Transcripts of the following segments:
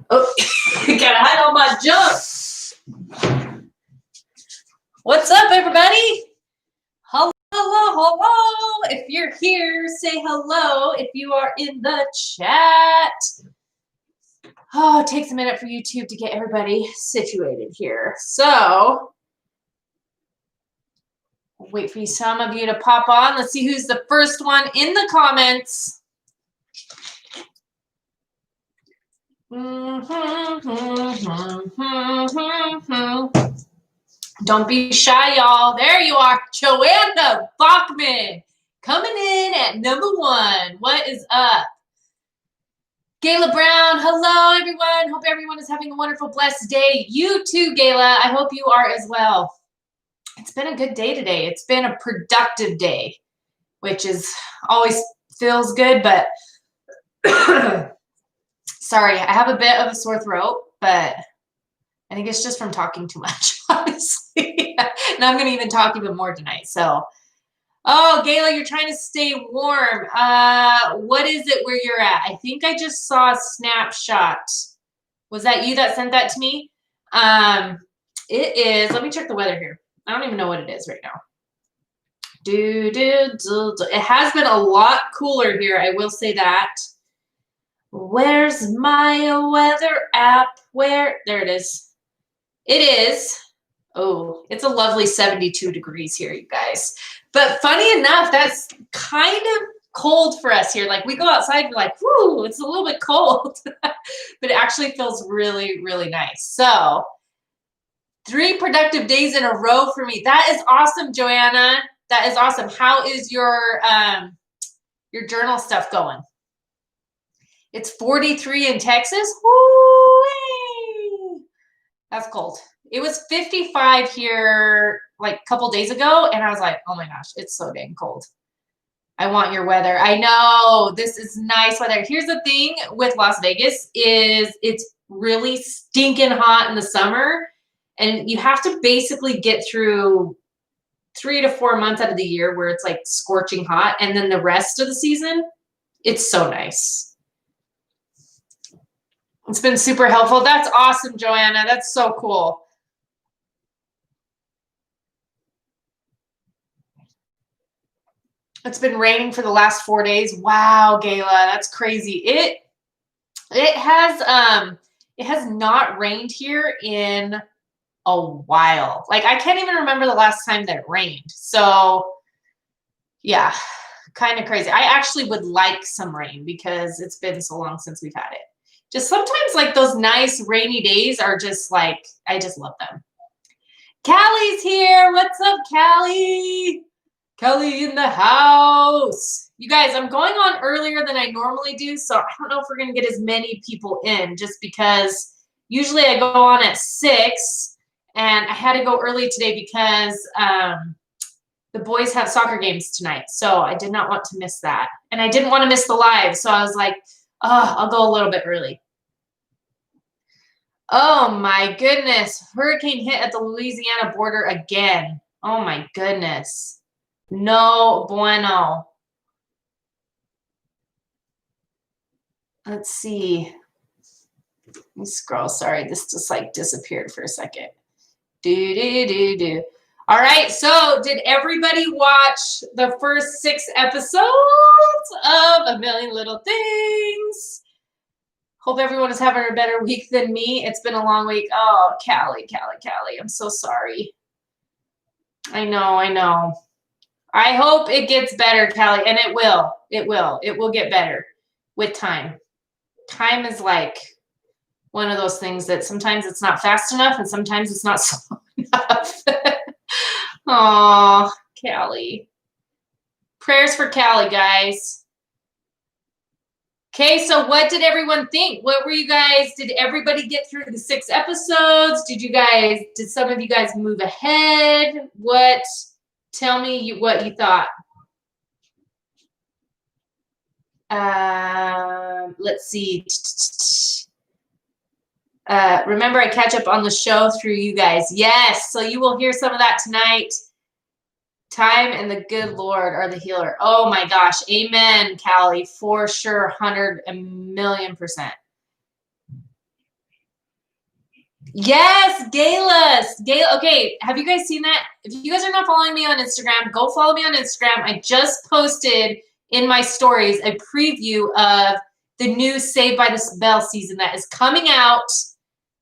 Oh, gotta hide all my junk. What's up, everybody? Hello, hello, hello. If you're here, say hello. If you are in the chat. Oh, it takes a minute for YouTube to get everybody situated here. So, I'll wait for some of you to pop on. Let's see who's the first one in the comments. Don't be shy, y'all. There you are, Joanna Bachman, coming in at number 1. What is up? Gayla Brown, hello, everyone. Hope everyone is having a wonderful, blessed day. You too, Gayla. I hope you are as well. It's been a good day today. It's been a productive day, which is always feels good, but sorry, I have a bit of a sore throat, but I think it's just from talking too much, honestly. And I'm going to even talk even more tonight. So, oh, Gayla, you're trying to stay warm. What is it where you're at? I think I just saw a snapshot. Was that you that sent that to me? It is. Let me check the weather here. I don't even know what it is right now. It has been a lot cooler here. I will say that. Where's my weather app? Where? There it is. It is. Oh, it's a lovely 72 degrees here, you guys. But funny enough, that's kind of cold for us here. Like we go outside and we're like, whoo, it's a little bit cold. But it actually feels really, really nice. So 3 productive days in a row for me. That is awesome, Joanna. That is awesome. How is your journal stuff going? It's 43 in Texas. Woo! That's cold. It was 55 here like a couple days ago, and I was like, oh my gosh, it's so dang cold. I want your weather. I know this is nice weather. Here's the thing with Las Vegas is it's really stinking hot in the summer, and you have to basically get through 3 to 4 months out of the year where it's like scorching hot, and then the rest of the season, it's so nice. It's been super helpful. That's awesome, Joanna. That's so cool. It's been raining for the last 4 days. Wow, Gayla, that's crazy. It has not rained here in a while. Like I can't even remember the last time that it rained. So yeah, kind of crazy. I actually would like some rain because it's been so long since we've had it. Just sometimes like those nice rainy days are just like, I just love them. Callie's here. What's up, Callie? Kelly in the house. You guys, I'm going on earlier than I normally do, so I don't know if we're going to get as many people in just because usually I go on at 6, and I had to go early today because the boys have soccer games tonight, so I did not want to miss that. And I didn't want to miss the live, so I was like, oh, I'll go a little bit early. Oh, my goodness. Hurricane hit at the Louisiana border again. Oh, my goodness. No bueno. Let's see. Let me scroll. Sorry, this just like disappeared for a second. All right, so did everybody watch the first 6 episodes of A Million Little Things? Hope everyone is having a better week than me. It's been a long week. Oh, Callie, I'm so sorry. I know. I hope it gets better, Callie, and it will. It will get better with time. Time is like one of those things that sometimes it's not fast enough and sometimes it's not slow enough. Aw, Callie. Prayers for Callie, guys. Okay, so what did everyone think? What were you guys, did everybody get through the 6 episodes? Did some of you guys move ahead? Tell me what you thought. Let's see. Remember, I catch up on the show through you guys. Yes, so you will hear some of that tonight. Time and the good Lord are the healer. Oh my gosh. Amen, Callie. For sure. 100 million %. Yes, Galas. Gala. Okay, have you guys seen that? If you guys are not following me on Instagram, go follow me on Instagram. I just posted in my stories a preview of the new Saved by the Bell season that is coming out.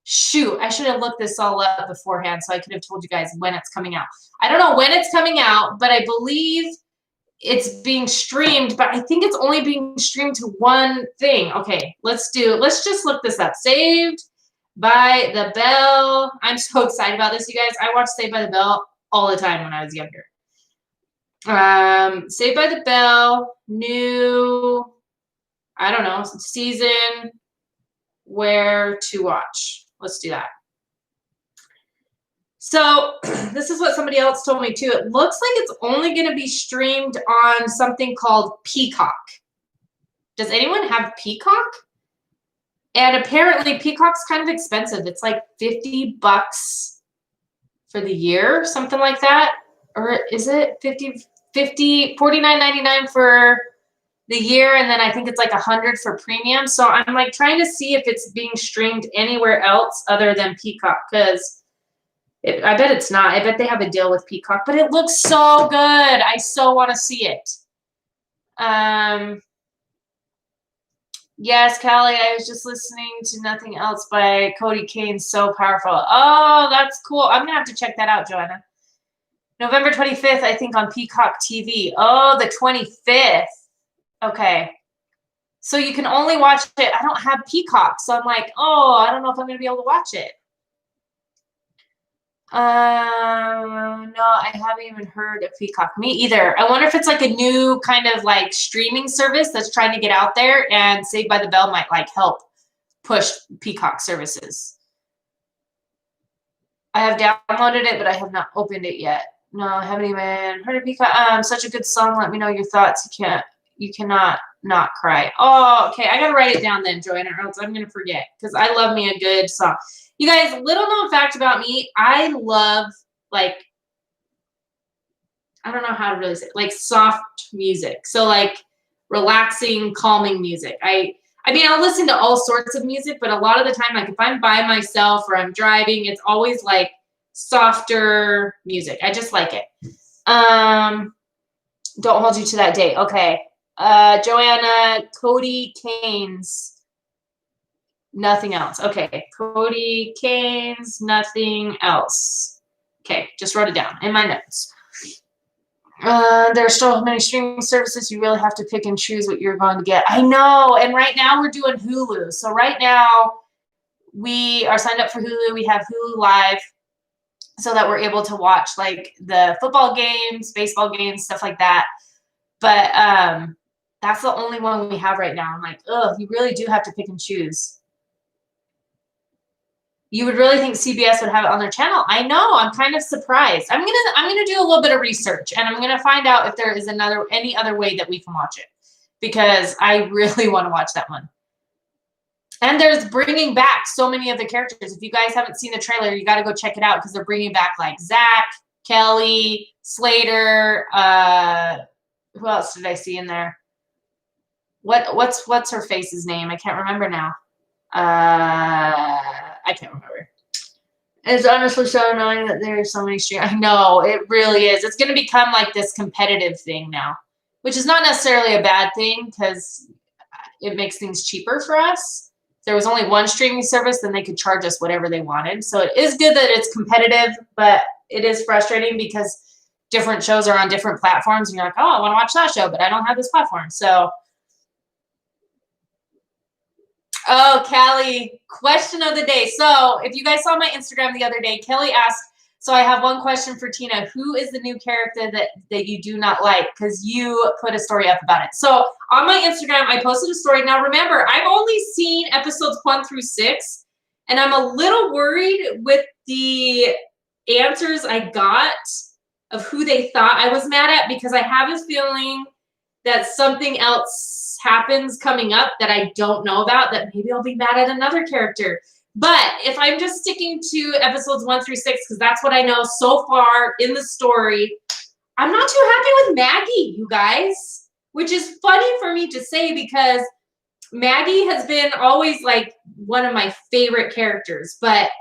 Shoot, I should have looked this all up beforehand so I could have told you guys when it's coming out. I don't know when it's coming out, but I believe it's being streamed, but I think it's only being streamed to one thing. Okay, let's just look this up. Saved by the Bell. I'm so excited about this, you guys. I watched Saved by the Bell all the time when I was younger. Saved by the Bell, new, I don't know, season, where to watch. Let's do that. So this is what somebody else told me too. It looks like it's only going to be streamed on something called Peacock. Does anyone have Peacock? And apparently Peacock's kind of expensive. It's like $50 for the year, something like that. Or is it $49.99 for the year, and then I think it's like $100 for premium. So I'm like trying to see if it's being streamed anywhere else other than Peacock, because I bet it's not. I bet they have a deal with Peacock, but it looks so good. I so want to see it. Yes, Callie, I was just listening to Nothing Else by Cody Kane. So powerful. Oh, that's cool. I'm going to have to check that out, Joanna. November 25th, I think, on Peacock TV. Oh, the 25th. Okay. So you can only watch it. I don't have Peacock, so I'm like, oh, I don't know if I'm going to be able to watch it. No, I haven't even heard of Peacock. Me either. I wonder if it's like a new kind of like streaming service that's trying to get out there, and Saved by the Bell might like help push Peacock services. I have downloaded it, but I have not opened it yet. No, I haven't even heard of Peacock. Such a good song. Let me know your thoughts. You cannot not cry. Oh, okay. I gotta write it down then, Joanna, or else I'm gonna forget, because I love me a good song. You guys, little known fact about me, I love, like, I don't know how to really say it, like soft music. So like relaxing, calming music. I mean, I'll listen to all sorts of music, but a lot of the time, like if I'm by myself or I'm driving, it's always like softer music. I just like it. Don't hold you to that date. Okay. Joanna, Cody Kane's Nothing Else. Okay. Cody Kane's Nothing Else. Okay. Just wrote it down in my notes. There are so many streaming services. You really have to pick and choose what you're going to get. I know. And right now we're doing Hulu. So right now we are signed up for Hulu. We have Hulu Live so that we're able to watch like the football games, baseball games, stuff like that. But that's the only one we have right now. I'm like, oh, you really do have to pick and choose. You would really think CBS would have it on their channel. I know. I'm kind of surprised. I'm gonna do a little bit of research, and I'm gonna find out if there is any other way that we can watch it, because I really want to watch that one. And there's bringing back so many of the characters. If you guys haven't seen the trailer, you got to go check it out, because they're bringing back like Zach, Kelly, Slater. Who else did I see in there? What's her face's name? I can't remember now. I can't remember. It's honestly so annoying that there's so many streams. I know, it really is. It's going to become like this competitive thing now, which is not necessarily a bad thing, because it makes things cheaper for us. If there was only one streaming service, then they could charge us whatever they wanted. So it is good that it's competitive, but it is frustrating because different shows are on different platforms, and you're like, oh, I want to watch that show, but I don't have this platform. So, oh, Callie, question of the day. So if you guys saw my Instagram the other day, Kelly asked, so I have one question for Tina. Who is the new character that you do not like? Because you put a story up about it. So on my Instagram, I posted a story. Now remember, I've only seen episodes 1 through 6, and I'm a little worried with the answers I got of who they thought I was mad at, because I have a feeling that something else happens coming up that I don't know about, that maybe I'll be mad at another character. But if I'm just sticking to episodes 1 through 6, because that's what I know so far in the story, I'm not too happy with Maggie, you guys, which is funny for me to say, because Maggie has been always like one of my favorite characters, but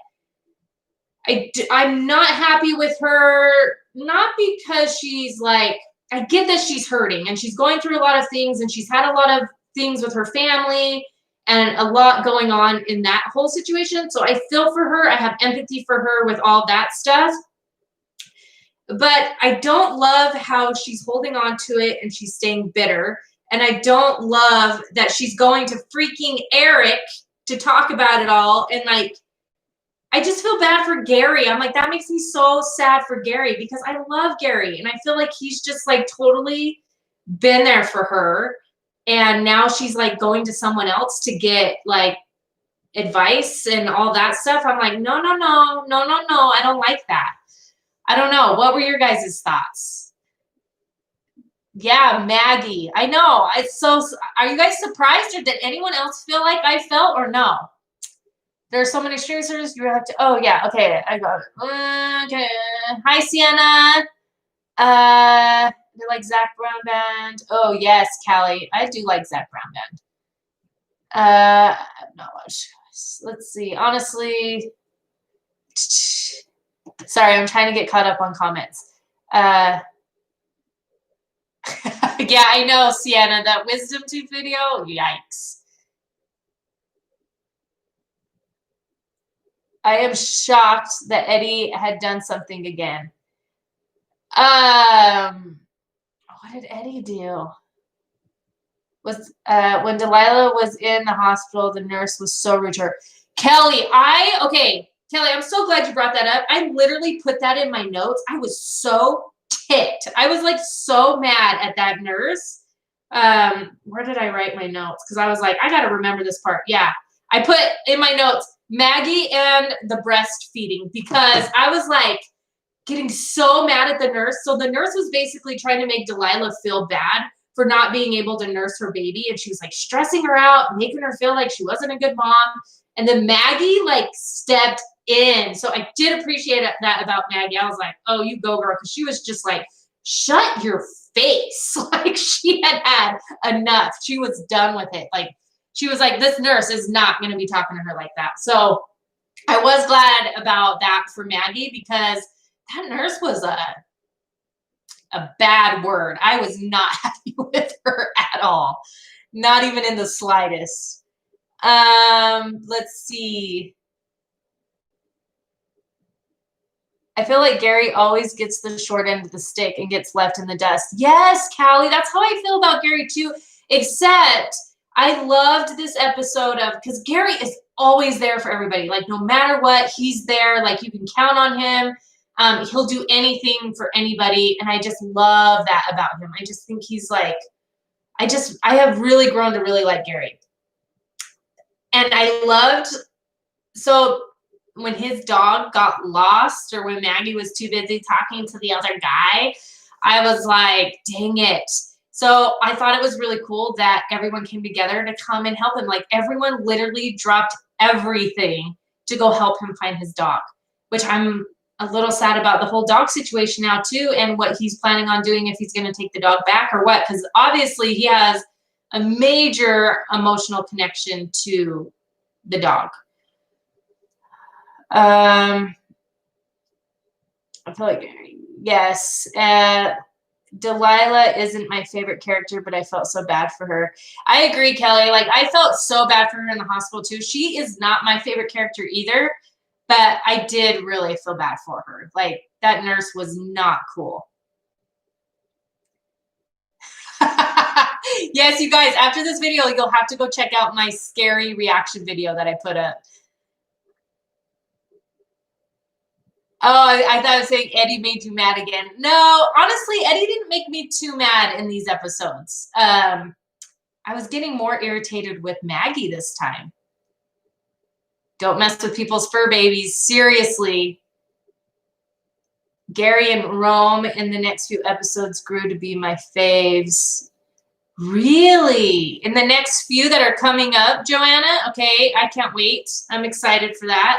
I'm not happy with her, not because she's like, I get that she's hurting and she's going through a lot of things and she's had a lot of things with her family and a lot going on in that whole situation. So I feel for her. I have empathy for her with all that stuff. But I don't love how she's holding on to it and she's staying bitter. And I don't love that she's going to freaking Eric to talk about it all. And like, I just feel bad for Gary. I'm like, that makes me so sad for Gary because I love Gary. And I feel like he's just like totally been there for her. And now she's like going to someone else to get like advice and all that stuff. I'm like, no, no, no, no, no, no. I don't like that. I don't know. What were your guys' thoughts? Yeah, Maggie. I know. It's so. Are you guys surprised, or did anyone else feel like I felt, or no? There are so many streamers. You have to. Oh yeah. Okay, I got it. Okay. Hi, Sienna. They like Zach Brown Band. Oh yes, Callie. I do like Zach Brown Band. Not much. Let's see. Honestly. Sorry, I'm trying to get caught up on comments. Yeah, I know, Sienna, that wisdom tooth video, yikes. I am shocked that Eddie had done something again. What did Eddie do? Was when Delilah was in the hospital, the nurse was so rude to her. Kelly, Kelly, I'm so glad you brought that up. I literally put that in my notes. I was so ticked. I was like so mad at that nurse. Where did I write my notes? Because I was like, I got to remember this part. Yeah, I put in my notes Maggie and the breastfeeding because I was like getting so mad at the nurse. So the nurse was basically trying to make Delilah feel bad for not being able to nurse her baby. And she was like stressing her out, making her feel like she wasn't a good mom. And then Maggie like stepped in. So I did appreciate that about Maggie. I was like, oh, you go girl. Cause she was just like, shut your face. Like she had enough. She was done with it. Like she was like, this nurse is not going to be talking to her like that. So I was glad about that for Maggie because that nurse was a bad word. I was not happy with her at all. Not even in the slightest. Let's see. I feel like Gary always gets the short end of the stick and gets left in the dust. Yes, Callie, that's how I feel about Gary too. Except I loved this episode of, because Gary is always there for everybody. Like no matter what, he's there. Like you can count on him. He'll do anything for anybody. And I just love that about him. I just think he's like, I have really grown to really like Gary. And I loved, so when his dog got lost or when Maggie was too busy talking to the other guy, I was like, dang it. So I thought it was really cool that everyone came together to come and help him. Like everyone literally dropped everything to go help him find his dog, which I'm a little sad about the whole dog situation now too, and what he's planning on doing if he's going to take the dog back or what, because obviously he has a major emotional connection to the dog. I feel like, yes, Delilah isn't my favorite character, but I felt so bad for her. I agree, Kelly. Like I felt so bad for her in the hospital too. She is not my favorite character either, but I did really feel bad for her. Like that nurse was not cool. Yes, you guys, after this video, you'll have to go check out my scary reaction video that I put up. Oh, I thought I was saying Eddie made you mad again. No, honestly, Eddie didn't make me too mad in these episodes. I was getting more irritated with Maggie this time. Don't mess with people's fur babies. Seriously. Gary and Rome in the next few episodes grew to be my faves. Really? In the next few that are coming up, Joanna? Okay, I can't wait. I'm excited for that.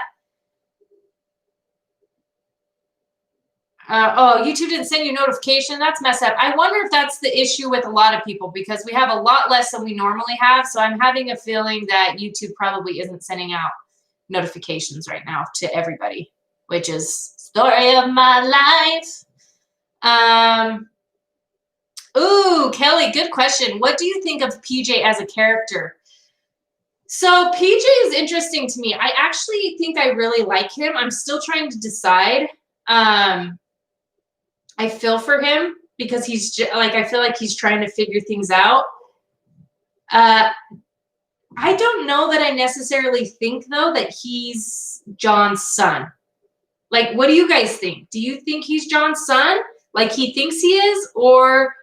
Oh, YouTube didn't send you notification. That's messed up. I wonder if that's the issue with a lot of people because we have a lot less than we normally have. So I'm having a feeling that YouTube probably isn't sending out notifications right now to everybody. which is story of my life. Ooh, Kelly, good question. What do you think of PJ as a character? So PJ is interesting to me. I actually think I really like him. I'm still trying to decide. I feel for him because he's like, I feel like he's trying to figure things out. I don't know that I necessarily think, though, that he's John's son. Like, what do you guys think? Do you think he's John's son? Like he thinks he is? Or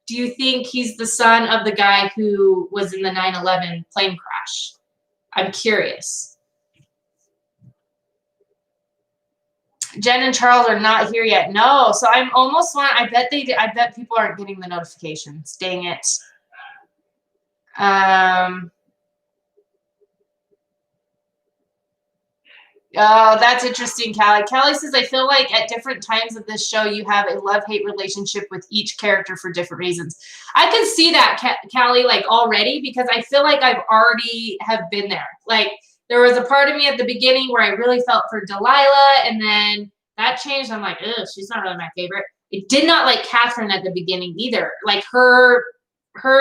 do you think he's the son of the guy who was in the 9/11 plane crash? I'm curious. Jen and Charles are not here yet. No, so I'm almost one. I bet they did. I bet people aren't getting the notifications. Dang it. Oh, that's interesting, Callie. Callie says, I feel like at different times of this show, you have a love-hate relationship with each character for different reasons. I can see that, Callie, like already, because I feel like I've already have been there. Like there was a part of me at the beginning where I really felt for Delilah, and then that changed. I'm like, ugh, she's not really my favorite. I did not like Catherine at the beginning either. Like her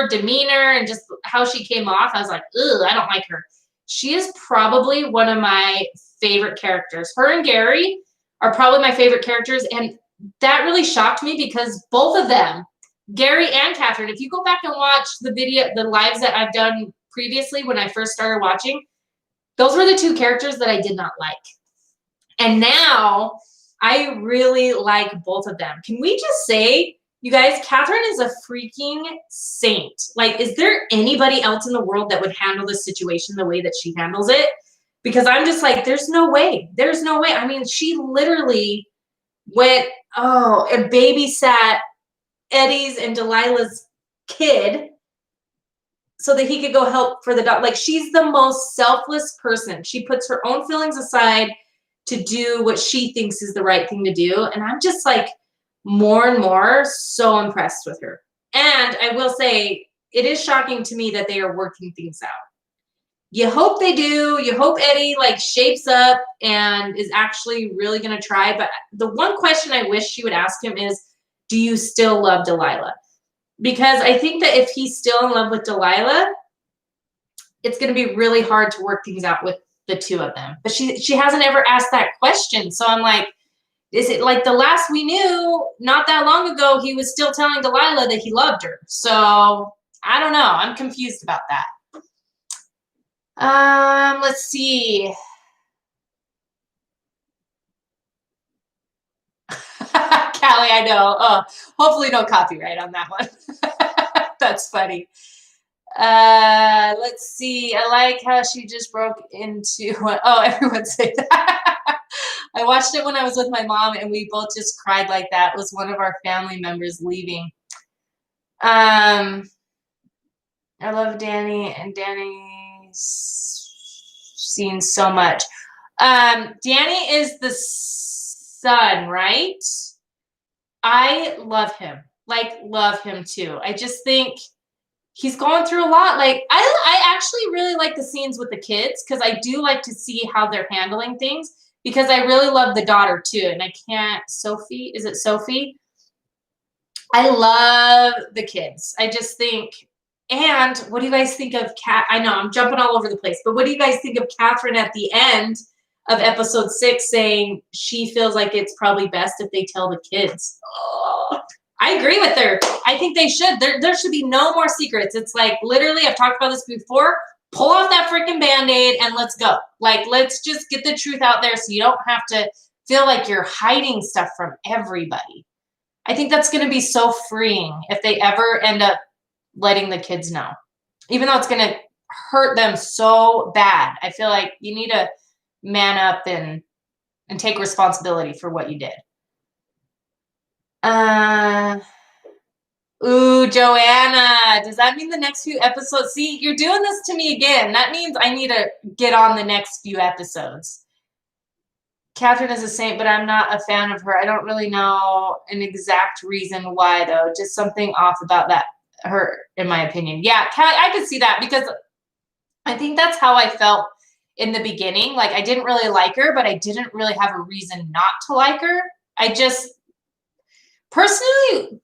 demeanor and just how she came off, I was like, ugh, I don't like her. She is probably one of my favorite characters. Her and Gary are probably my favorite characters. And that really shocked me because both of them, Gary and Catherine, if you go back and watch the lives that I've done previously when I first started watching, those were the two characters that I did not like. And now I really like both of them. Can we just say, you guys, Catherine is a freaking saint. Like, is there anybody else in the world that would handle this situation the way that she handles it? Because I'm just like, there's no way. There's no way. I mean, she literally went, and babysat Eddie's and Delilah's kid so that he could go help for the dog. Like, she's the most selfless person. She puts her own feelings aside to do what she thinks is the right thing to do. And I'm just like, more and more so impressed with her. And I will say, it is shocking to me that they are working things out. You hope they do. You hope Eddie like shapes up and is actually really going to try. But the one question I wish she would ask him is, do you still love Delilah? Because I think that if he's still in love with Delilah, it's going to be really hard to work things out with the two of them. But she hasn't ever asked that question. So I'm like, is it like the last we knew, not that long ago, he was still telling Delilah that he loved her. So I don't know. I'm confused about that. Let's see. Callie, I know. Oh, hopefully no copyright on that one. That's funny. Let's see. I like how she just broke into everyone say that. I watched it when I was with my mom and we both just cried like that. It was one of our family members leaving. I love Danny and Danny's seen so much. Danny is the son, right? I love him. Like, love him too. I just think he's going through a lot. Like, I actually really like the scenes with the kids because I do like to see how they're handling things because I really love the daughter too. And I can't, Sophie, is it Sophie? I love the kids. I just think, and what do you guys think of I know I'm jumping all over the place, but what do you guys think of Catherine at the end of episode 6 saying she feels like it's probably best if they tell the kids? Oh, I agree with her. I think they should. There should be no more secrets. It's like, literally, I've talked about this before. Pull off that freaking Band-Aid and let's go. Like, let's just get the truth out there so you don't have to feel like you're hiding stuff from everybody. I think that's going to be so freeing if they ever end up letting the kids know. Even though it's going to hurt them so bad. I feel like you need to man up and take responsibility for what you did. Ooh, Joanna, does that mean the next few episodes? See, you're doing this to me again. That means I need to get on the next few episodes. Catherine is a saint, but I'm not a fan of her. I don't really know an exact reason why, though. Just something off about her, in my opinion. Yeah, I could see that because I think that's how I felt in the beginning. Like, I didn't really like her, but I didn't really have a reason not to like her. I just personality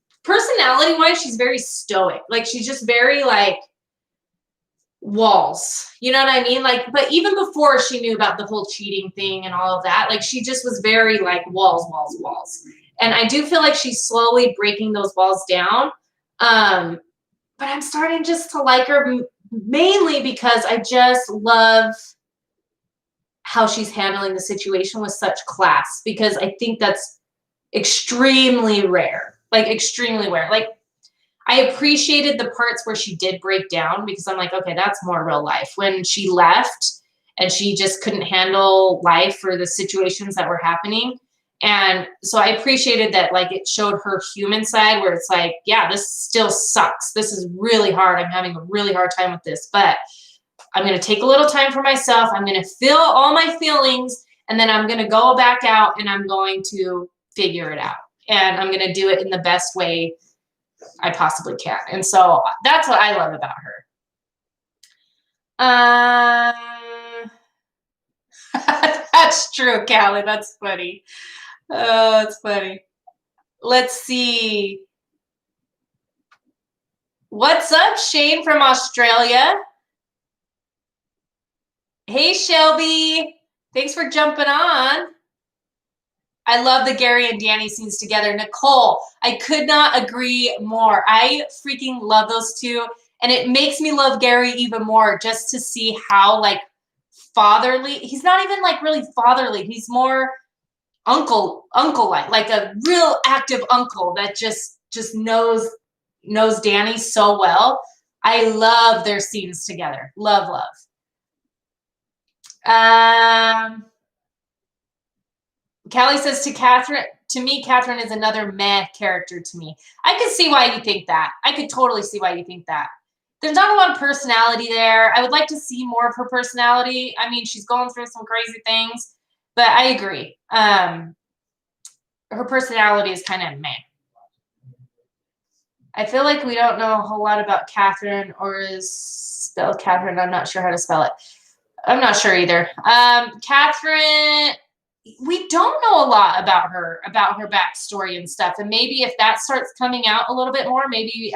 wise, she's very stoic. Like, she's just very like walls. You know what I mean? Like, but even before she knew about the whole cheating thing and all of that, like, she just was very like walls, walls, walls. And I do feel like she's slowly breaking those walls down. But I'm starting just to like her mainly because I just love how she's handling the situation with such class, because I think that's extremely rare, like extremely rare. Like, I appreciated the parts where she did break down, because I'm like, okay, that's more real life. When she left and she just couldn't handle life or the situations that were happening. And so I appreciated that, like, it showed her human side where it's like, yeah, this still sucks. This is really hard. I'm having a really hard time with this, but I'm going to take a little time for myself. I'm going to feel all my feelings, and then I'm going to go back out and I'm going to figure it out. And I'm going to do it in the best way I possibly can. And so that's what I love about her. That's true, Callie. That's funny. Oh, it's funny. Let's see. What's up, Shane from Australia? Hey, Shelby. Thanks for jumping on. I love the Gary and Danny scenes together. Nicole, I could not agree more. I freaking love those two. And it makes me love Gary even more just to see how, like, fatherly. He's not even, like, really fatherly. He's more uncle-like, like a real active uncle that just knows Danny so well. I love their scenes together. Love, love. Callie says to me, Catherine is another meh character to me. I could see why you think that. I could totally see why you think that. There's not a lot of personality there. I would like to see more of her personality. I mean, she's going through some crazy things, but I agree. Her personality is kind of meh. I feel like we don't know a whole lot about Catherine, or is spelled Catherine. I'm not sure how to spell it. I'm not sure either. Catherine, we don't know a lot about her backstory and stuff. And maybe if that starts coming out a little bit more, maybe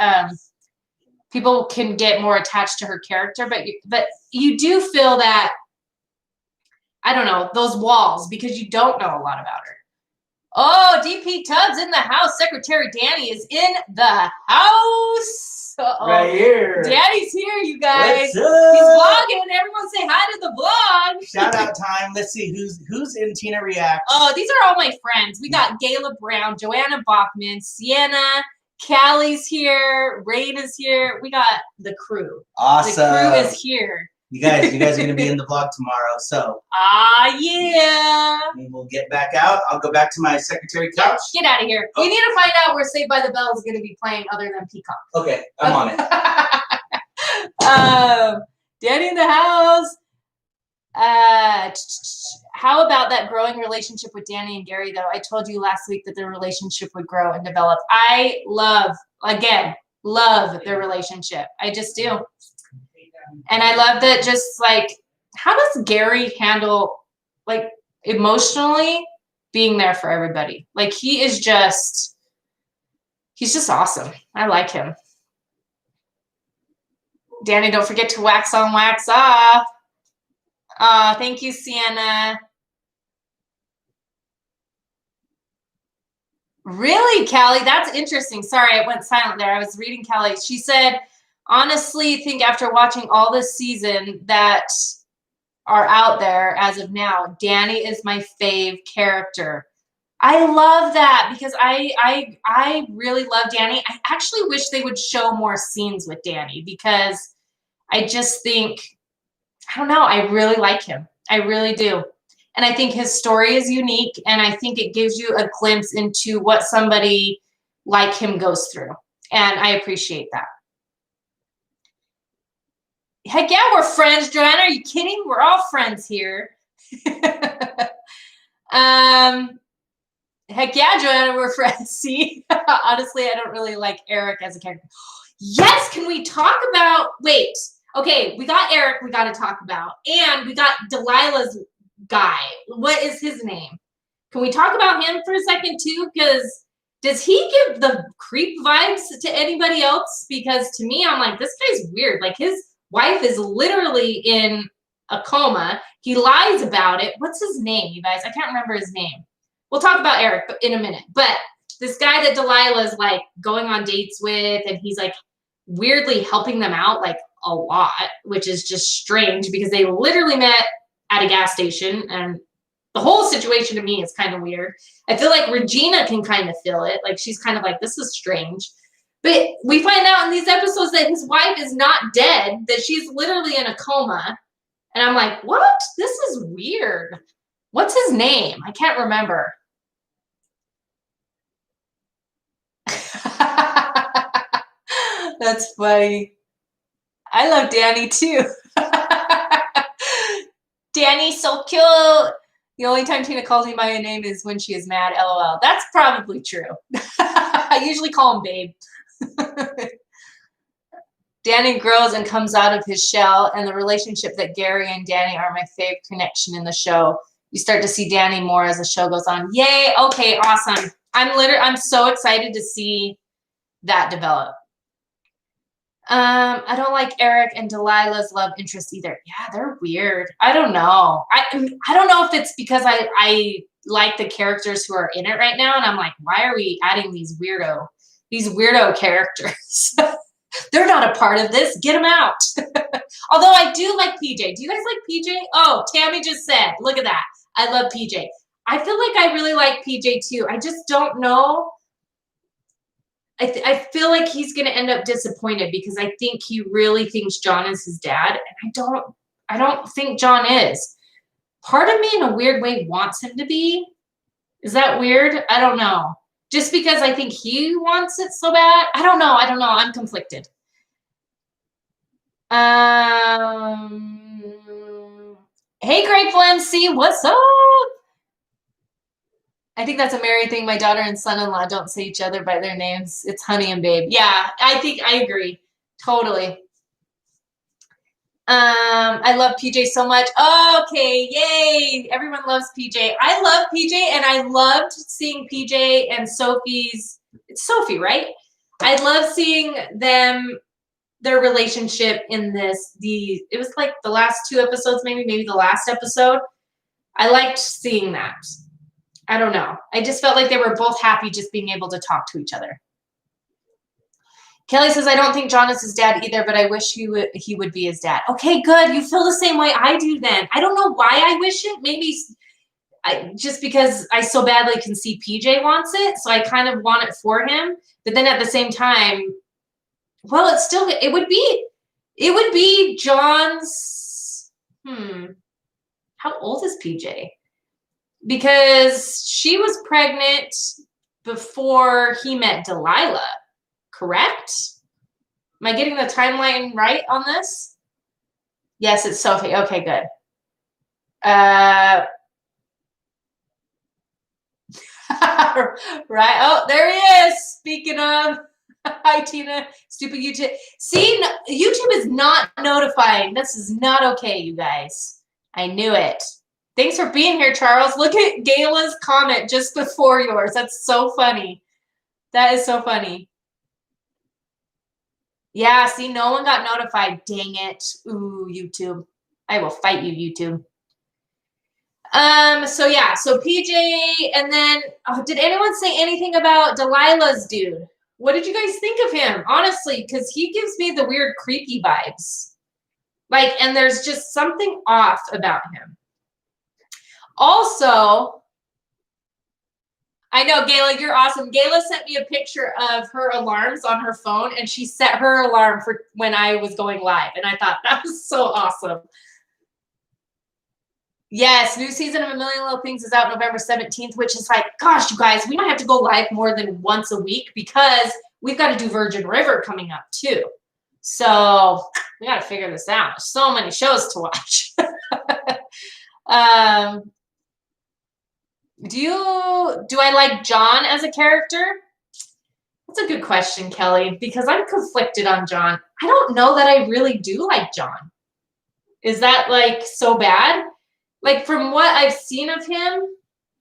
people can get more attached to her character. But you do feel that, I don't know, those walls, because you don't know a lot about her. Oh, DP Tubbs in the house. Secretary Danny is in the house. Uh-oh. Right here. Daddy's here, you guys. What's up? He's vlogging. Everyone say hi to the vlog. Shout out time. Let's see who's in Tina Reacts. Oh, these are all my friends. We got Gayla Brown, Joanna Bachman, Sienna, Callie's here, Rain is here. We got the crew. Awesome. The crew is here. You guys are going to be in the vlog tomorrow, so. Yeah. We'll get back out. I'll go back to my secretary couch. Get out of here. Oh. We need to find out where Saved by the Bell is going to be playing other than Peacock. Okay, I'm on it. Danny in the house. How about that growing relationship with Danny and Gary, though? I told you last week that their relationship would grow and develop. I love their relationship. I just do. And I love that, just like, how does Gary handle, like, emotionally being there for everybody? Like, he's just awesome. I like him. Danny, don't forget to wax on, wax off. Thank you, Sienna. Really, Callie? That's interesting. Sorry, I went silent there. I was reading Callie. She said, honestly, think after watching all this season that are out there as of now, Danny is my fave character. I love that, because I really love Danny. I actually wish they would show more scenes with Danny, because I just think, I don't know, I really like him. I really do. And I think his story is unique, and I think it gives you a glimpse into what somebody like him goes through. And I appreciate that. Heck yeah, we're friends, Joanna. Are you kidding? We're all friends here. Heck yeah, Joanna, we're friends. See, honestly, I don't really like Eric as a character. Yes, can we talk about, wait. Okay, we got Eric we got to talk about. And we got Delilah's guy. What is his name? Can we talk about him for a second too? Because does he give the creep vibes to anybody else? Because to me, I'm like, this guy's weird. Like his wife is literally in a coma. He lies about it. What's his name, you guys? I can't remember his name. We'll talk about Eric in a minute. But this guy that Delilah's like going on dates with, and he's like weirdly helping them out like a lot, which is just strange because they literally met at a gas station, and the whole situation to me is kind of weird. I feel like Regina can kind of feel it. Like she's kind of like, this is strange. But we find out in these episodes that his wife is not dead, that she's literally in a coma. And I'm like, what? This is weird. What's his name? I can't remember. That's funny. I love Danny too. Danny's so cute. The only time Tina calls me by a name is when she is mad, LOL. That's probably true. I usually call him babe. Danny grows and comes out of his shell, and the relationship that Gary and Danny are my favorite connection in the show. You start to see Danny more as the show goes on. Yay! Okay, awesome. I'm so excited to see that develop. I don't like Eric and Delilah's love interest either. Yeah, they're weird. I don't know. I don't know if it's because I like the characters who are in it right now, and I'm like, why are we adding these weirdo characters? They're not a part of this. Get them out. Although I do like PJ. Do you guys like PJ? Oh, Tammy just said, look at that. I love PJ. I feel like I really like PJ too. I just don't know. I feel like he's going to end up disappointed because I think he really thinks John is his dad, and I don't think John is. Part of me in a weird way wants him to be. Is that weird? I don't know. Just because I think he wants it so bad. I don't know. I'm conflicted. Hey, Grateful MC, what's up? I think that's a married thing. My daughter and son-in-law don't say each other by their names. It's honey and babe. Yeah, I think I agree. Totally. I love PJ so much. Okay, yay. Everyone loves PJ. I love PJ, and I loved seeing PJ and Sophie's, it's Sophie, right? I love seeing their relationship in this. It was like the last 2 episodes, maybe the last episode. I liked seeing that. I don't know. I just felt like they were both happy just being able to talk to each other. Kelly says, I don't think John is his dad either, but I wish he would be his dad. Okay, good. You feel the same way I do then. I don't know why I wish it. Maybe just because I so badly can see PJ wants it, so I kind of want it for him. But then at the same time, well, it would be John's, how old is PJ? Because she was pregnant before he met Delilah, correct? Am I getting the timeline right on this? Yes, it's Sophie. Okay, good. Right. Oh, there he is. Speaking of, hi, Tina. Stupid YouTube. See, YouTube is not notifying. This is not okay, you guys. I knew it. Thanks for being here, Charles. Look at Gayla's comment just before yours. That's so funny. That is so funny. Yeah, see, no one got notified. Dang it. Ooh, YouTube. I will fight you, YouTube. So PJ, and then, did anyone say anything about Delilah's dude? What did you guys think of him? Honestly, because he gives me the weird creepy vibes. Like, and there's just something off about him. Also, I know, Gayla, you're awesome. Gayla sent me a picture of her alarms on her phone, and she set her alarm for when I was going live. And I thought that was so awesome. Yes, new season of A Million Little Things is out November 17th, which is like, gosh, you guys, we might have to go live more than once a week because we've got to do Virgin River coming up too. So we got to figure this out. So many shows to watch. Do I like John as a character? That's a good question, Kelly, because I'm conflicted on John. I don't know that I really do like John. Is that like so bad? Like from what I've seen of him,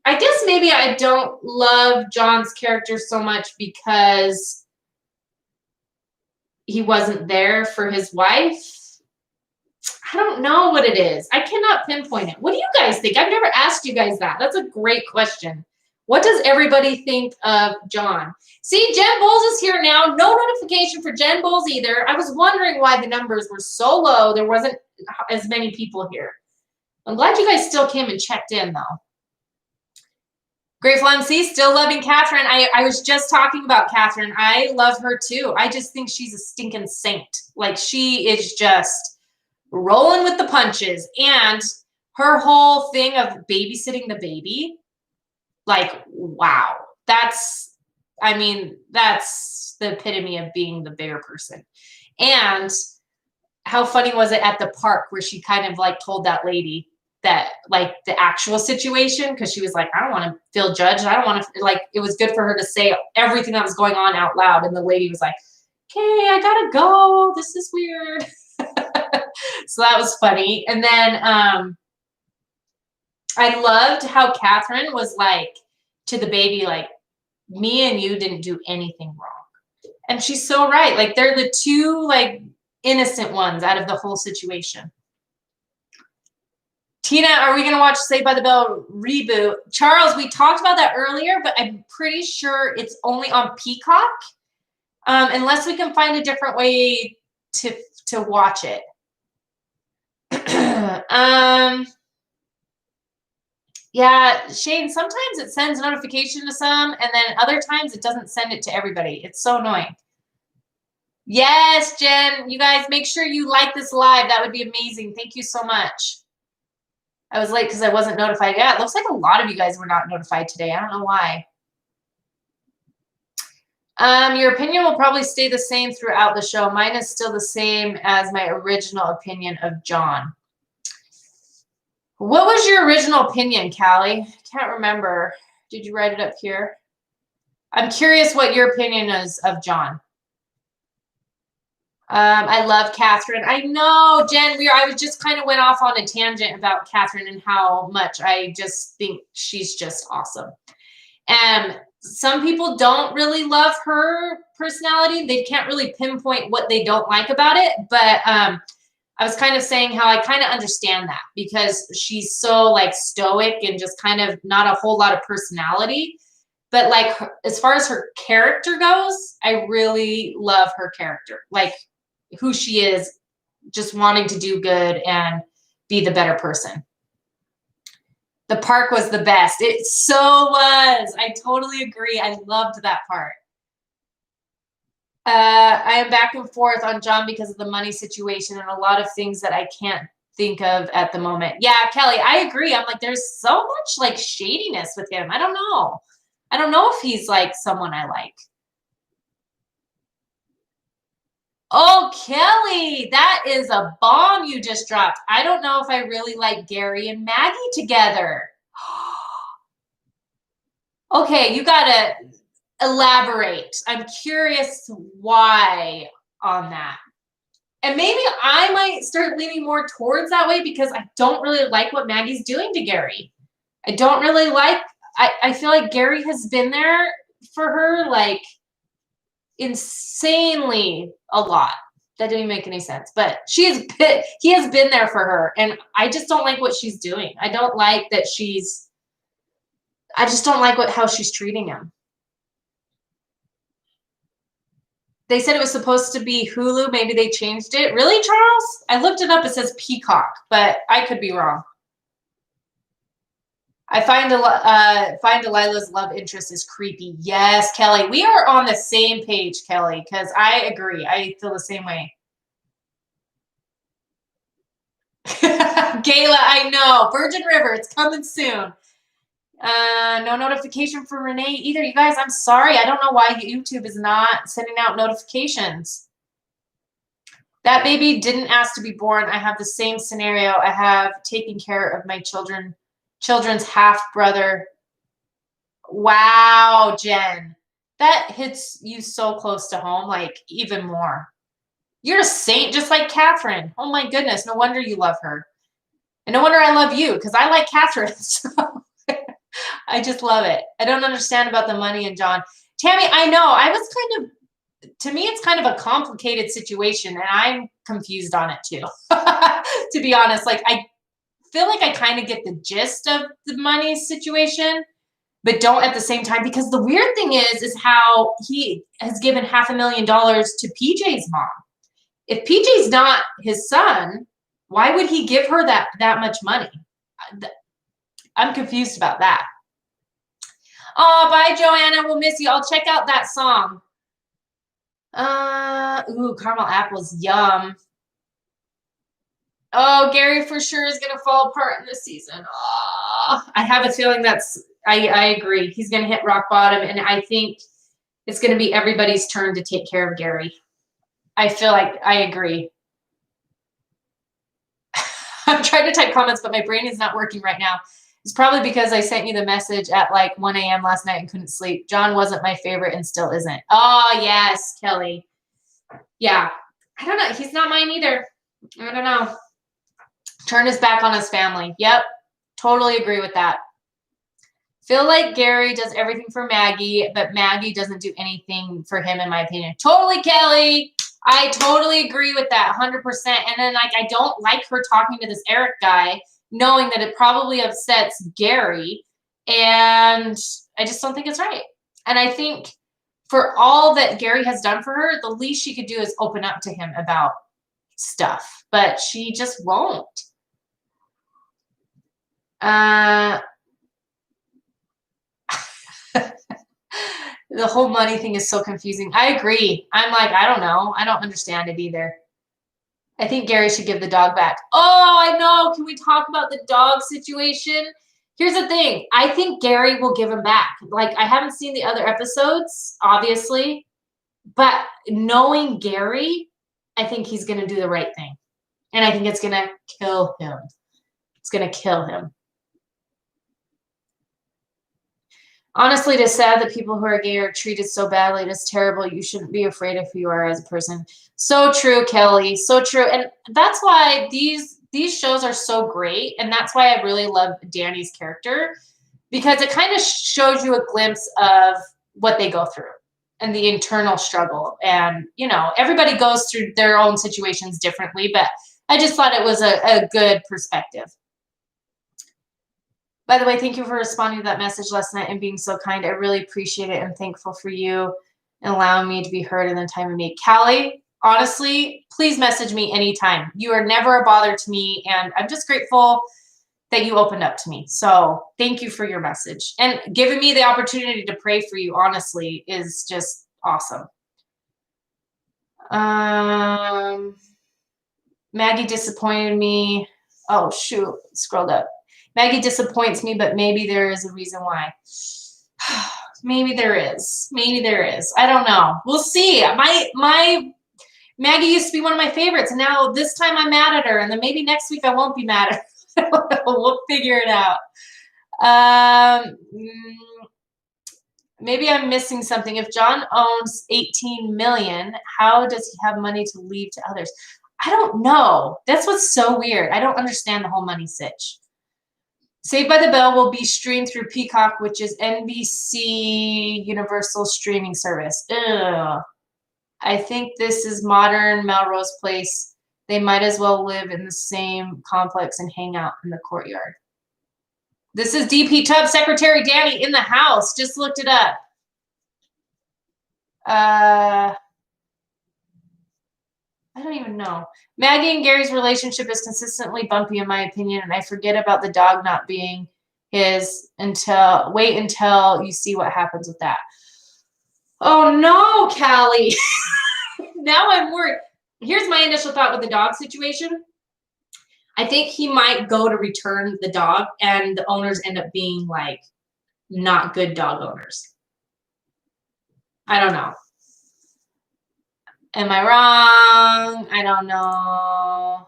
I guess maybe I don't love John's character so much because he wasn't there for his wife. I don't know what it is. I cannot pinpoint it. What do you guys think? I've never asked you guys that. That's a great question. What does everybody think of John? See, Jen Bowles is here now. No notification for Jen Bowles either. I was wondering why the numbers were so low. There wasn't as many people here. I'm glad you guys still came and checked in, though. Grateful MC, still loving Catherine. I was just talking about Catherine. I love her, too. I just think she's a stinking saint. Like, she is just rolling with the punches. And her whole thing of babysitting the baby, like, wow. That's the epitome of being the bigger person. And how funny was it at the park where she kind of like told that lady that like the actual situation, because she was like, I don't want to feel judged. I don't want to, like, it was good for her to say everything that was going on out loud. And the lady was like, okay, I gotta go. This is weird. So that was funny. And then I loved how Catherine was like to the baby, like, me and you didn't do anything wrong. And she's so right. Like, they're the two like innocent ones out of the whole situation. Tina, are we going to watch Saved by the Bell reboot? Charles, we talked about that earlier, but I'm pretty sure it's only on Peacock, unless we can find a different way to watch it. Yeah, Shane, sometimes it sends a notification to some, and then other times it doesn't send it to everybody. It's so annoying. Yes, Jen, you guys make sure you like this live. That would be amazing. Thank you so much. I was late because I wasn't notified. Yeah, it looks like a lot of you guys were not notified today. I don't know why. Your opinion will probably stay the same throughout the show. Mine is still the same as my original opinion of John. What was your original opinion, Callie? Can't remember. Did you write it up here? I'm curious what your opinion is of John. I love Catherine. I know, Jen, I just kind of went off on a tangent about Catherine and how much I just think she's just awesome. And some people don't really love her personality. They can't really pinpoint what they don't like about it. But I was kind of saying how I kind of understand that because she's so like stoic and just kind of not a whole lot of personality. But like as far as her character goes, I really love her character. Like who she is, just wanting to do good and be the better person. The park was the best. It so was. I totally agree. I loved that part. I am back and forth on John because of the money situation and a lot of things that I can't think of at the moment. Yeah, Kelly, I agree. I'm like, there's so much like shadiness with him. I don't know. I don't know if he's like someone I like. Oh, Kelly, that is a bomb you just dropped. I don't know if I really like Gary and Maggie together. Okay, you gotta elaborate. I'm curious why on that. And maybe I might start leaning more towards that way because I don't really like what Maggie's doing to Gary. I don't really like, I feel like Gary has been there for her like insanely a lot. That didn't make any sense, but he has been there for her. And I just don't like what she's doing. I don't like that I just don't like how she's treating him. They said it was supposed to be Hulu. Maybe they changed it. Really, Charles? I looked it up. It says Peacock, but I could be wrong. I find Delilah's love interest is creepy. Yes, Kelly. We are on the same page, Kelly, because I agree. I feel the same way. Gayla, I know. Virgin River, it's coming soon. No notification for Renee either. You guys, I'm sorry. I don't know why YouTube is not sending out notifications. That baby didn't ask to be born. I have the same scenario. I have taken care of my children's half brother. Wow, Jen. That hits you so close to home, like even more. You're a saint just like Catherine. Oh my goodness. No wonder you love her. And no wonder I love you because I like Catherine. So I just love it. I don't understand about the money and John. Tammy, I know. I was kind of, to me, it's kind of a complicated situation and I'm confused on it too. To be honest, like I feel like I kind of get the gist of the money situation, but don't at the same time, because the weird thing is how he has given $500,000 to PJ's mom. If PJ's not his son, why would he give her that much money? I'm confused about that. Oh, bye, Joanna. We'll miss you. I'll check out that song. Caramel apples, yum. Oh, Gary for sure is gonna fall apart in this season. Oh, I have a feeling I agree. He's gonna hit rock bottom, and I think it's gonna be everybody's turn to take care of Gary. I feel like I agree. I'm trying to type comments, but my brain is not working right now. It's probably because I sent you the message at like 1 a.m. last night and couldn't sleep. John wasn't my favorite and still isn't. Oh, yes, Kelly. Yeah. I don't know. He's not mine either. I don't know. Turn his back on his family. Yep. Totally agree with that. Feel like Gary does everything for Maggie, but Maggie doesn't do anything for him, in my opinion. Totally, Kelly. I totally agree with that 100%. And then like, I don't like her talking to this Eric guy, knowing that it probably upsets Gary. And I just don't think it's right. And I think for all that Gary has done for her, the least she could do is open up to him about stuff, but she just won't. The whole money thing is so confusing. I agree. I'm like, I don't know. I don't understand it either. I think Gary should give the dog back. Oh, I know. Can we talk about the dog situation? Here's the thing. I think Gary will give him back. Like, I haven't seen the other episodes, obviously, but knowing Gary, I think he's going to do the right thing. And I think it's going to kill him. It's going to kill him. Honestly, it is sad that people who are gay are treated so badly. It is terrible. You shouldn't be afraid of who you are as a person. So true, Kelly. So true. And that's why these shows are so great. And that's why I really love Danny's character, because it kind of shows you a glimpse of what they go through and the internal struggle. And, you know, everybody goes through their own situations differently, but I just thought it was a good perspective. By the way, thank you for responding to that message last night and being so kind. I really appreciate it. I'm thankful for you and allowing me to be heard in the time of need. Callie, honestly, please message me anytime. You are never a bother to me, and I'm just grateful that you opened up to me. So thank you for your message. And giving me the opportunity to pray for you, honestly, is just awesome. Maggie disappointed me. Oh, shoot. Scrolled up. Maggie disappoints me, but maybe there is a reason why. Maybe there is. Maybe there is. I don't know. We'll see. My Maggie used to be one of my favorites, and now this time I'm mad at her, and then maybe next week I won't be mad at her. We'll figure it out. Maybe I'm missing something. If John owns 18 million, how does he have money to leave to others? I don't know. That's what's so weird. I don't understand the whole money sitch. Saved by the Bell will be streamed through Peacock, which is NBC Universal streaming service. Ugh. I think this is modern Melrose Place. They might as well live in the same complex and hang out in the courtyard. This is DP Tubb, Secretary Danny in the house. Just looked it up. I don't even know. Maggie and Gary's relationship is consistently bumpy, in my opinion, and I forget about the dog not being his wait until you see what happens with that. Oh no, Callie. Now I'm worried. Here's my initial thought with the dog situation. I think he might go to return the dog, and the owners end up being like not good dog owners. I don't know. Am I wrong? I don't know.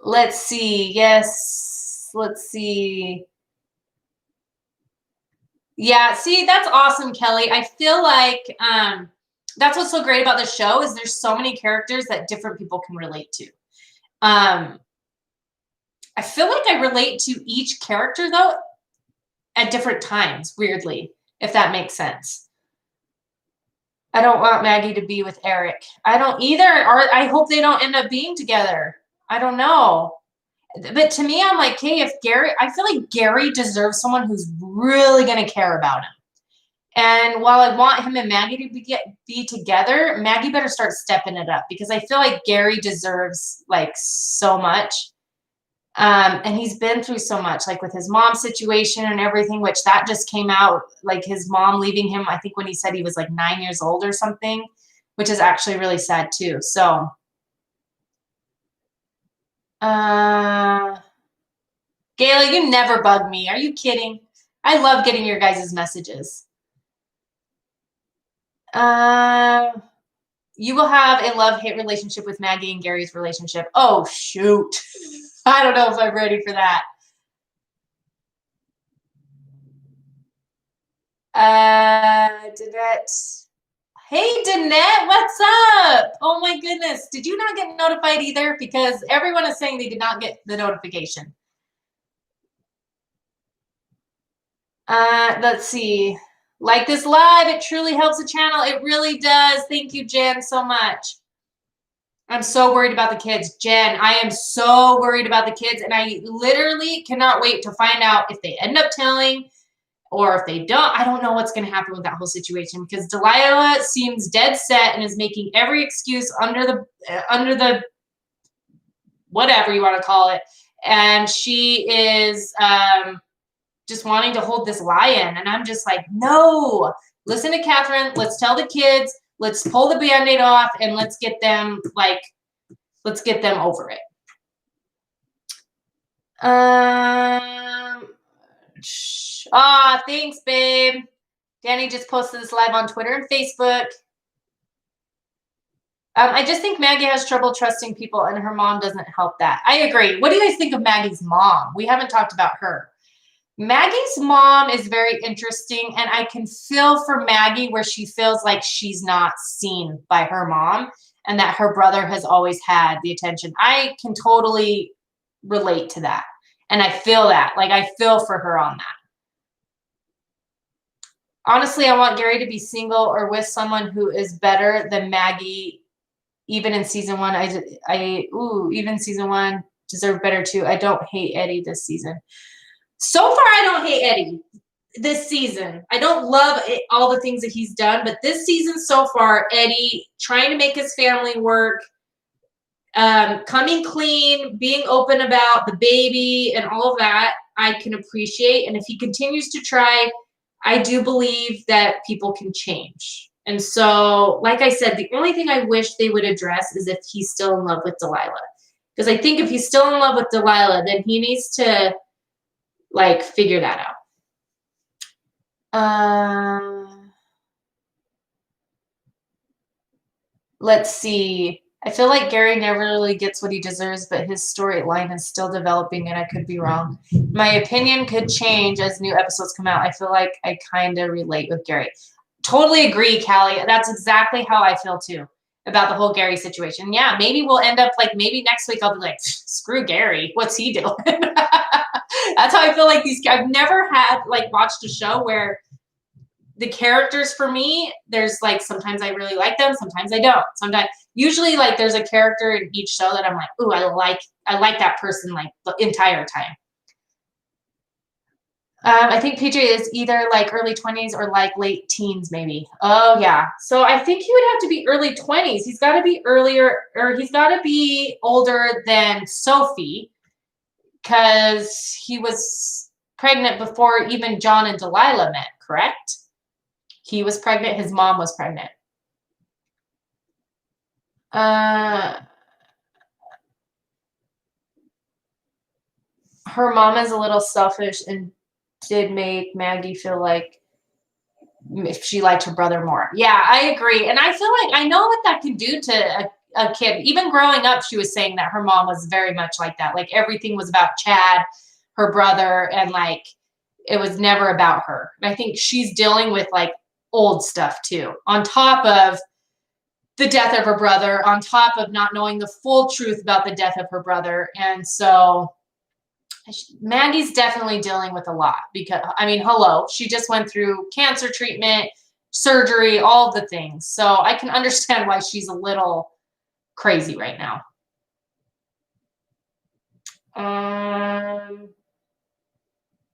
Let's see. Yes. Let's see. Yeah, see, that's awesome, Kelly. I feel like that's what's so great about the show is there's so many characters that different people can relate to. Um, I feel like I relate to each character though at different times, weirdly, if that makes sense. I don't want Maggie to be with Eric. I don't either, or I hope they don't end up being together. I don't know. But to me, I'm like, hey, if Gary, I feel like Gary deserves someone who's really going to care about him. And while I want him and Maggie to be together, Maggie better start stepping it up because I feel like Gary deserves like so much. And he's been through so much, like with his mom's situation and everything, which that just came out, like his mom leaving him, I think when he said he was like 9 years old or something, which is actually really sad too. So, Gayla, you never bug me. Are you kidding? I love getting your guys' messages. You will have a love-hate relationship with Maggie and Gary's relationship. Oh, shoot. I don't know if I'm ready for that. Danette. Hey, Danette, what's up? Oh, my goodness. Did you not get notified either? Because everyone is saying they did not get the notification. Let's see. Like this live, it truly helps the channel. It really does. Thank you, Jen, so much. I'm so worried about the kids. Jen, I am so worried about the kids, and I literally cannot wait to find out if they end up telling or if they don't. I don't know what's going to happen with that whole situation because Delilah seems dead set and is making every excuse under the whatever you want to call it, and she is just wanting to hold this lie in, and I'm just like, no, listen to Catherine. Let's tell the kids. Let's pull the Band-Aid off and let's get them over it. Thanks, babe. Danny just posted this live on Twitter and Facebook. I just think Maggie has trouble trusting people and her mom doesn't help that. I agree. What do you guys think of Maggie's mom? We haven't talked about her. Maggie's mom is very interesting, and I can feel for Maggie where she feels like she's not seen by her mom and that her brother has always had the attention. I can totally relate to that, and I feel that. Like, I feel for her on that. Honestly, I want Gary to be single or with someone who is better than Maggie. Even in season one, even season one deserved better too. I don't hate Eddie this season. So far, I don't hate Eddie this season. I don't love all the things that he's done, but this season so far, Eddie trying to make his family work, coming clean, being open about the baby and all of that, I can appreciate. And if he continues to try, I do believe that people can change. And so, like I said, the only thing I wish they would address is if he's still in love with Delilah. Because I think if he's still in love with Delilah, then he needs to like figure that out. Let's see. I feel like Gary never really gets what he deserves, but his storyline is still developing, and I could be wrong. My opinion could change as new episodes come out. I feel like I kind of relate with Gary. Totally agree, Callie. That's exactly how I feel too about the whole Gary situation. Yeah, maybe we'll end up like, maybe next week I'll be like, screw Gary. What's he doing? That's how I feel like I've never had like watched a show where the characters for me, there's like, sometimes I really like them, sometimes I don't. Usually like there's a character in each show that I'm like, ooh, I like that person like the entire time. I think PJ is either like early 20s or like late teens, maybe. Oh yeah. So I think he would have to be early 20s. He's got to be earlier, or he's got to be older than Sophie, because he was pregnant before even John and Delilah met, correct? He was pregnant. His mom was pregnant. Her mom is a little selfish and did make Maggie feel like if she liked her brother more. Yeah, I agree. And I feel like I know what that can do to a kid. Even growing up, she was saying that her mom was very much like that. Like everything was about Chad, her brother, and like it was never about her. And I think she's dealing with like old stuff too, on top of the death of her brother, on top of not knowing the full truth about the death of her brother. And so Maggie's definitely dealing with a lot because, I mean, hello, she just went through cancer treatment, surgery, all the things. So I can understand why she's a little crazy right now.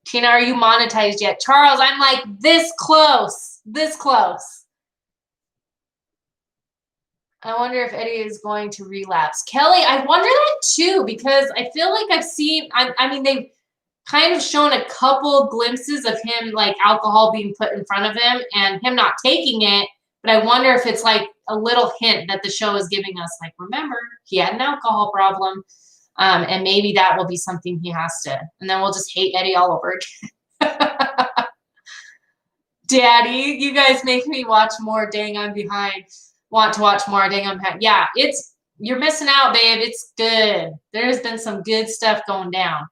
Tina, are you monetized yet? Charles, I'm like this close, this close. I wonder if Eddie is going to relapse. Kelly, I wonder that too, because I feel like I've seen, I mean, they've kind of shown a couple glimpses of him, like alcohol being put in front of him and him not taking it. But I wonder if it's like a little hint that the show is giving us, like, remember, he had an alcohol problem. And maybe that will be something he has to, and then we'll just hate Eddie all over again. Daddy, you guys make me watch more. Dang, I'm behind. Want to watch more. Dang, I'm behind. Yeah, you're missing out, babe. It's good. There's been some good stuff going down.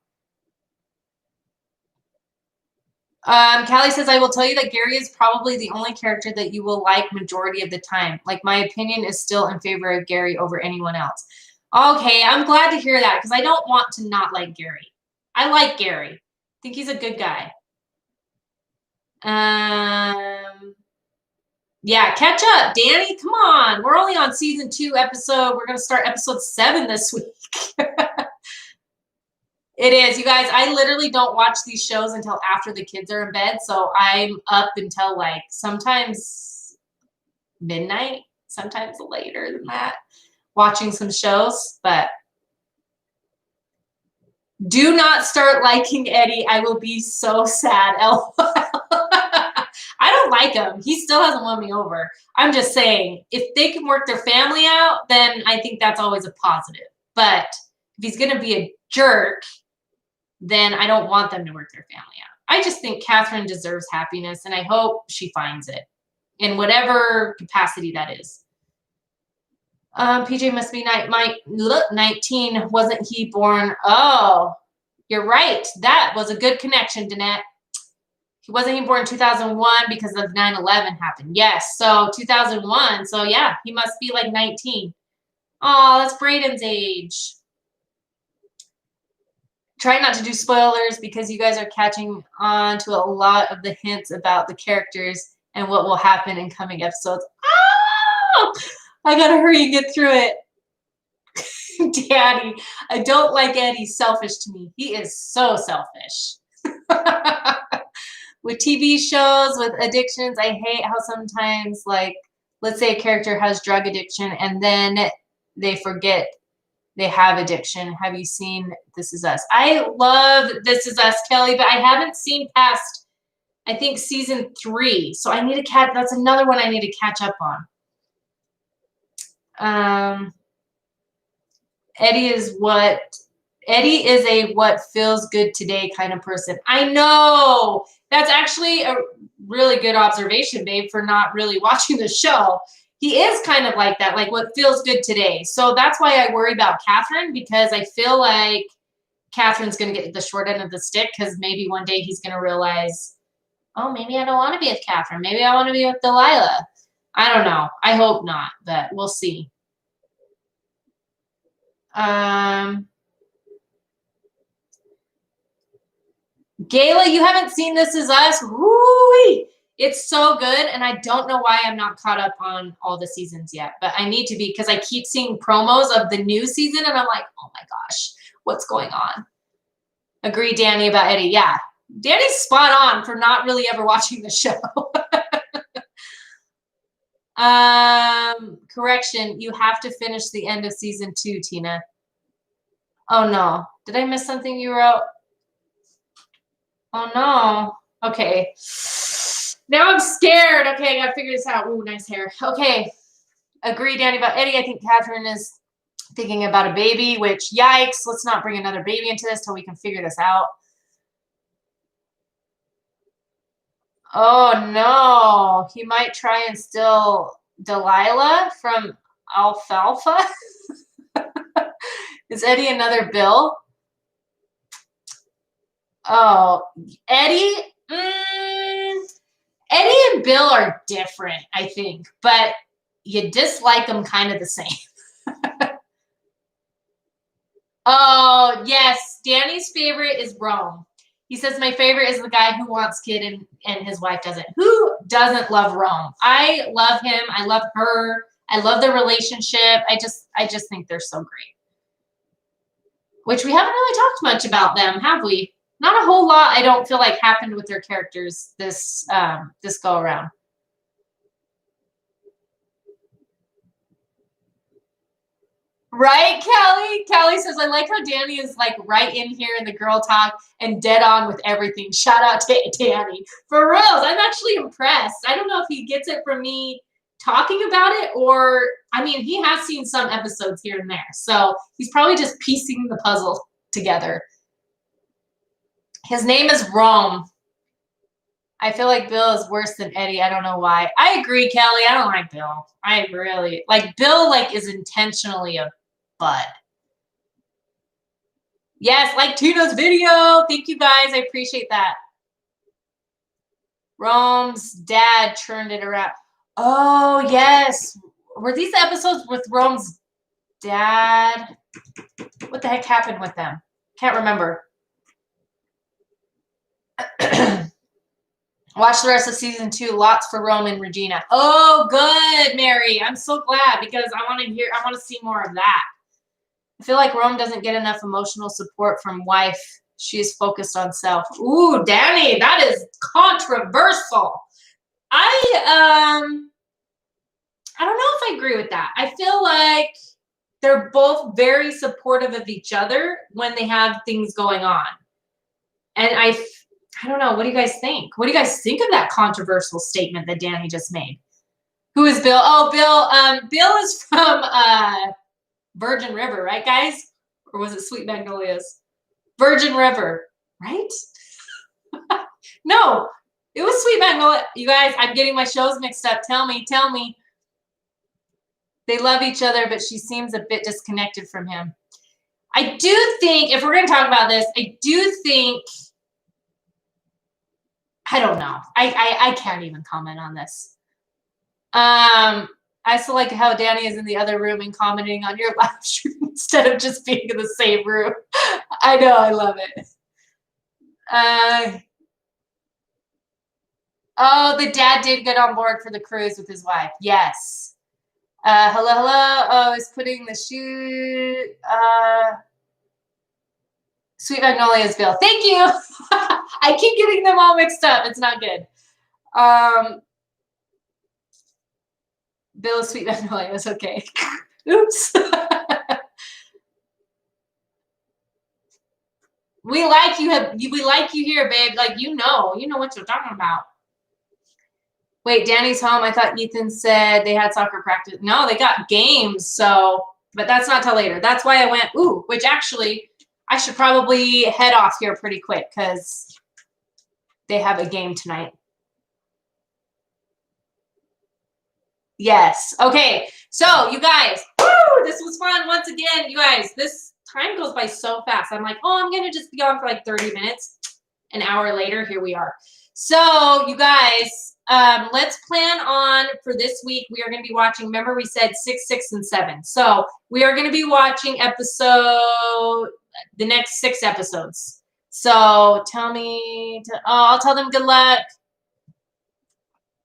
Callie says, I will tell you that Gary is probably the only character that you will like majority of the time. Like, my opinion is still in favor of Gary over anyone else. Okay, I'm glad to hear that because I don't want to not like Gary. I like Gary. I think he's a good guy. Yeah, catch up, Danny. Come on. We're only on season 2 episode. We're going to start episode 7 this week. It is. You guys, I literally don't watch these shows until after the kids are in bed. So I'm up until like sometimes midnight, sometimes later than that, watching some shows. But do not start liking Eddie. I will be so sad. LOL. I don't like him. He still hasn't won me over. I'm just saying, if they can work their family out, then I think that's always a positive. But if he's going to be a jerk, then I don't want them to work their family out. I just think Catherine deserves happiness, and I hope she finds it in whatever capacity that is. PJ must be 19. Wasn't he born? Oh, you're right. That was a good connection, Danette. Wasn't he born in 2001 because of 9/11 happened? Yes, so 2001. So yeah, he must be like 19. Oh, that's Brayden's age. Try not to do spoilers because you guys are catching on to a lot of the hints about the characters and what will happen in coming episodes. Oh, I gotta hurry and get through it. Daddy, I don't like Eddie. He's selfish to me. He is so selfish. With TV shows, with addictions, I hate how sometimes, like, let's say a character has drug addiction and then they forget they have addiction. Have you seen This Is Us? I love This Is Us, Kelly, but I haven't seen past, I think, season 3. So I need to that's another one I need to catch up on. Eddie is a what feels good today kind of person. I know. That's actually a really good observation, babe, for not really watching the show. He is kind of like that, like what feels good today. So that's why I worry about Catherine, because I feel like Catherine's going to get the short end of the stick because maybe one day he's going to realize, oh, maybe I don't want to be with Catherine. Maybe I want to be with Delilah. I don't know. I hope not, but we'll see. Gayla, you haven't seen This Is Us? Woo-wee! It's so good, and I don't know why I'm not caught up on all the seasons yet, but I need to be because I keep seeing promos of the new season, and I'm like, oh my gosh, what's going on? Agree, Danny, about Eddie. Yeah, Danny's spot on for not really ever watching the show. Correction, you have to finish the end of season 2, Tina. Oh no, did I miss something you wrote? Oh no. Okay. Now I'm scared. Okay, I gotta figure this out. Ooh, nice hair. Okay. Agree, Danny, about Eddie. I think Catherine is thinking about a baby, which, yikes, let's not bring another baby into this till we can figure this out. Oh no. He might try and steal Delilah from Alfalfa. Is Eddie another Bill? Oh, Eddie. Eddie and Bill are different, I think, but you dislike them kind of the same. Oh, yes. Danny's favorite is Rome. He says, my favorite is the guy who wants kid and his wife doesn't. Who doesn't love Rome? I love him. I love her. I love their relationship. I just think they're so great. Which we haven't really talked much about them, have we? Not a whole lot, I don't feel like, happened with their characters this go around. Right, Kelly? Kelly says, I like how Danny is like right in here in the girl talk and dead on with everything. Shout out to Danny. For reals, I'm actually impressed. I don't know if he gets it from me talking about it or, I mean, he has seen some episodes here and there. So he's probably just piecing the puzzle together. His name is Rome. I feel like Bill is worse than Eddie. I don't know why. I agree, Kelly. I don't like Bill. I really like Bill. Like is intentionally a bud. Yes, like Tina's video. Thank you guys. I appreciate that. Rome's dad turned it around. Oh yes. Were these episodes with Rome's dad? What the heck happened with them? Can't remember. Watch the rest of season 2. Lots for Rome and Regina. Oh, good, Mary. I'm so glad because I want to see more of that. I feel like Rome doesn't get enough emotional support from wife. She is focused on self. Ooh, Danny, that is controversial. I don't know if I agree with that. I feel like they're both very supportive of each other when they have things going on. And I don't know. What do you guys think? What do you guys think of that controversial statement that Danny just made? Who is Bill? Oh, Bill. Bill is from Virgin River, right, guys? Or was it Sweet Magnolias? Virgin River, right? No, it was Sweet Magnolia. You guys, I'm getting my shows mixed up. Tell me. They love each other, but she seems a bit disconnected from him. I do think, if we're going to talk about this, I do think, I don't know. I can't even comment on this. I still like how Danny is in the other room and commenting on your live stream instead of just being in the same room. I know, I love it. Oh, the dad did get on board for the cruise with his wife. Yes. Hello. Oh, he's putting the shoe. Sweet Magnolias, Bill. Thank you. I keep getting them all mixed up. It's not good. Bill is Sweet Magnolias. Okay. Oops. We like you. We like you here, babe. Like you know what you're talking about. Wait, Danny's home. I thought Ethan said they had soccer practice. No, they got games. So, but that's not till later. That's why I went. Ooh, which actually. I should probably head off here pretty quick because they have a game tonight. Yes. Okay. So, you guys, woo, this was fun once again. You guys, this time goes by so fast. I'm like, oh, I'm going to just be on for like 30 minutes. An hour later, here we are. So, you guys, let's plan on for this week. We are going to be watching, remember we said 6, 6, and 7. So, we are going to be watching the next 6 episodes. So tell me, I'll tell them good luck.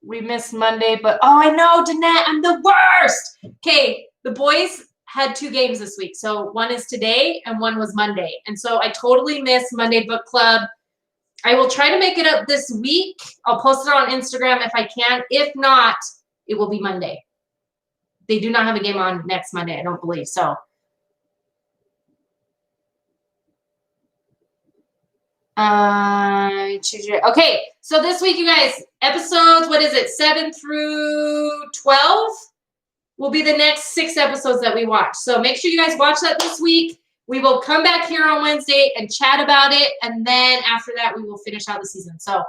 We missed Monday, but I know, Danette, I'm the worst. Okay, the boys had 2 games this week. So one is today and one was Monday. And so I totally missed Monday Book Club. I will try to make it up this week. I'll post it on Instagram if I can. If not, it will be Monday. They do not have a game on next Monday, I don't believe. So okay, so this week, you guys, episodes, what is it, 7 through 12 will be the next 6 episodes that we watch. So make sure you guys watch that this week. We will come back here on Wednesday and chat about it, and then after that, we will finish out the season. So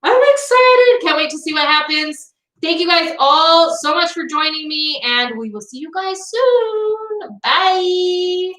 I'm excited. Can't wait to see what happens. Thank you guys all so much for joining me, and we will see you guys soon. Bye.